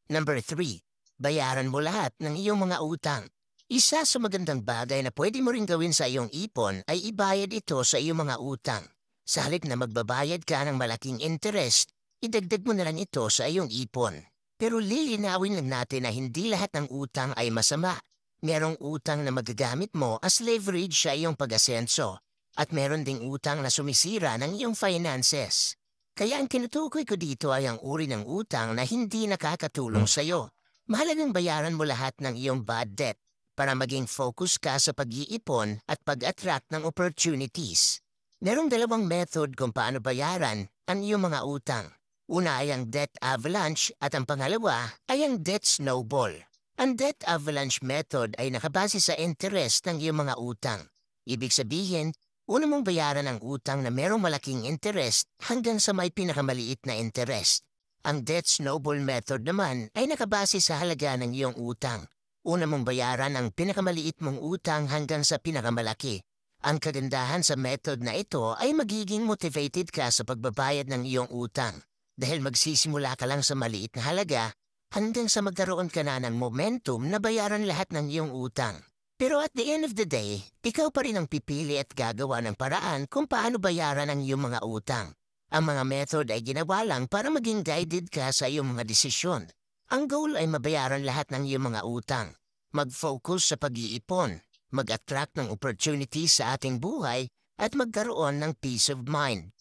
Number 3, bayaran mo lahat ng iyong mga utang. Isa sa magandang bagay na pwede mo rin gawin sa iyong ipon ay ibayad ito sa iyong mga utang. Sa halip na magbabayad ka ng malaking interest, idagdag mo na lang ito sa iyong ipon. Pero lilinawin lang natin na hindi lahat ng utang ay masama. Merong utang na magagamit mo as leverage sa iyong pag-asenso. At meron ding utang na sumisira ng iyong finances. Kaya ang tinutukoy ko dito ay ang uri ng utang na hindi nakakatulong sa iyo. Mahalagang bayaran mo lahat ng iyong bad debt para maging focus ka sa pag-iipon at pag-attract ng opportunities. Merong dalawang method kung paano bayaran ang iyong mga utang. Una ay ang debt avalanche at ang pangalawa ay ang debt snowball. Ang debt avalanche method ay nakabase sa interest ng iyong mga utang. Ibig sabihin, una mong bayaran ang utang na merong malaking interest hanggang sa may pinakamaliit na interest. Ang debt snowball method naman ay nakabase sa halaga ng iyong utang. Una mong bayaran ang pinakamaliit mong utang hanggang sa pinakamalaki. Ang kagandahan sa method na ito ay magiging motivated ka sa pagbabayad ng iyong utang. Dahil magsisimula ka lang sa maliit na halaga hanggang sa magkaroon ka na ng momentum na bayaran lahat ng iyong utang. Pero at the end of the day, ikaw pa rin ang pipili at gagawa ng paraan kung paano bayaran ang iyong mga utang. Ang mga method ay ginawa lang para maging guided ka sa iyong mga desisyon. Ang goal ay mabayaran lahat ng iyong mga utang. Mag-focus sa pag-iipon, mag-attract ng opportunities sa ating buhay, at magkaroon ng peace of mind.